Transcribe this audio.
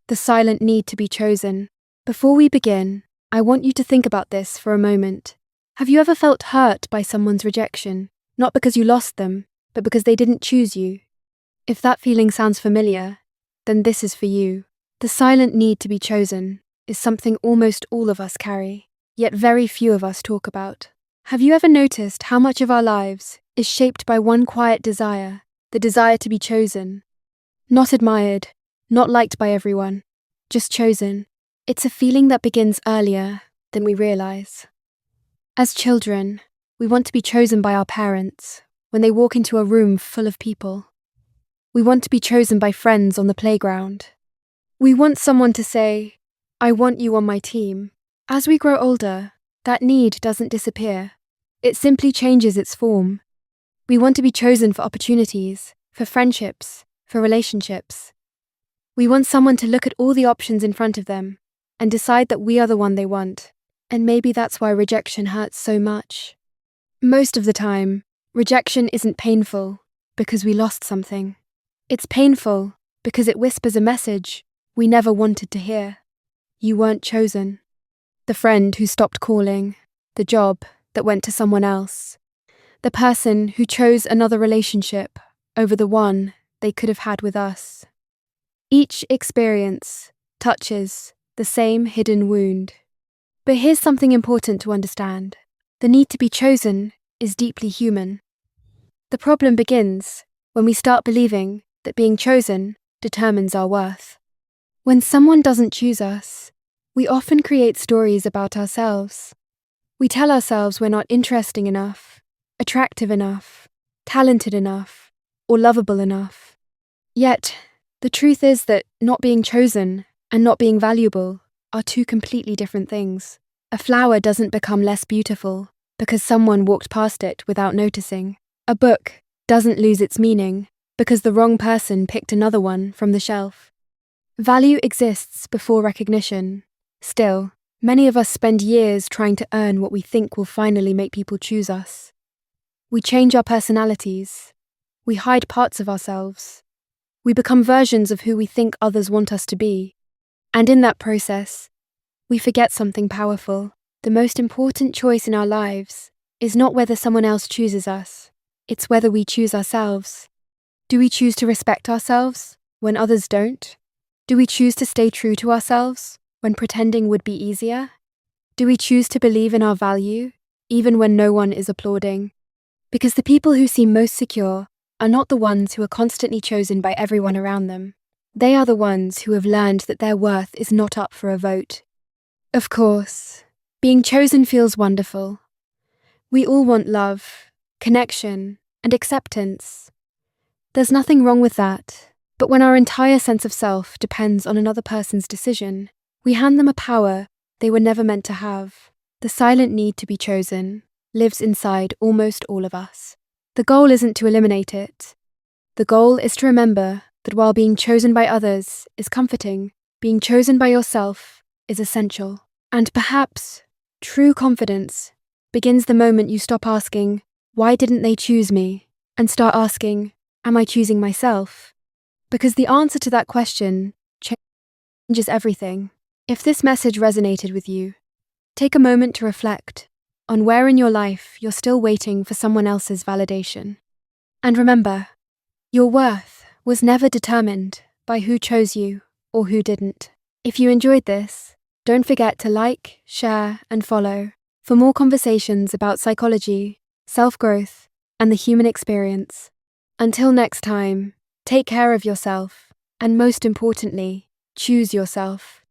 the silent need to be chosen. Before we begin, I want you to think about this for a moment. Have you ever felt hurt by someone's rejection? Not because you lost them, but because they didn't choose you. If that feeling sounds familiar, then this is for you. The silent need to be chosen is something almost all of us carry, yet very few of us talk about. Have you ever noticed how much of our lives is shaped by one quiet desire, the desire to be chosen? Not admired, not liked by everyone, just chosen. It's a feeling that begins earlier than we realize. As children, we want to be chosen by our parents when they walk into a room full of people. We want to be chosen by friends on the playground. We want someone to say, "I want you on my team." As we grow older, that need doesn't disappear. It simply changes its form. We want to be chosen for opportunities, for friendships, for relationships. We want someone to look at all the options in front of them and decide that we are the one they want. And maybe that's why rejection hurts so much. Most of the time, rejection isn't painful because we lost something. It's painful because it whispers a message we never wanted to hear. You weren't chosen. The friend who stopped calling, the job that went to someone else, the person who chose another relationship over the one they could have had with us. Each experience touches the same hidden wound. But here's something important to understand. The need to be chosen is deeply human. The problem begins when we start believing that being chosen determines our worth. When someone doesn't choose us, we often create stories about ourselves. We tell ourselves we're not interesting enough, attractive enough, talented enough, or lovable enough. Yet, the truth is that not being chosen and not being valuable are two completely different things. A flower doesn't become less beautiful because someone walked past it without noticing. A book doesn't lose its meaning because the wrong person picked another one from the shelf. Value exists before recognition. Still, many of us spend years trying to earn what we think will finally make people choose us. We change our personalities. We hide parts of ourselves. We become versions of who we think others want us to be. And in that process, we forget something powerful. The most important choice in our lives is not whether someone else chooses us. It's whether we choose ourselves. Do we choose to respect ourselves when others don't? Do we choose to stay true to ourselves when pretending would be easier? Do we choose to believe in our value even when no one is applauding? Because the people who seem most secure are not the ones who are constantly chosen by everyone around them. They are the ones who have learned that their worth is not up for a vote. Of course, being chosen feels wonderful. We all want love, connection, and acceptance. There's nothing wrong with that, but when our entire sense of self depends on another person's decision, we hand them a power they were never meant to have. The silent need to be chosen lives inside almost all of us. The goal isn't to eliminate it. The goal is to remember that while being chosen by others is comforting, being chosen by yourself is essential. And perhaps true confidence begins the moment you stop asking, "Why didn't they choose me?" and start asking, "Am I choosing myself?" Because the answer to that question changes everything. If this message resonated with you, take a moment to reflect on where in your life you're still waiting for someone else's validation. And remember, your worth was never determined by who chose you or who didn't. If you enjoyed this, don't forget to like, share, and follow for more conversations about psychology, self-growth, and the human experience. Until next time, take care of yourself, and most importantly, choose yourself.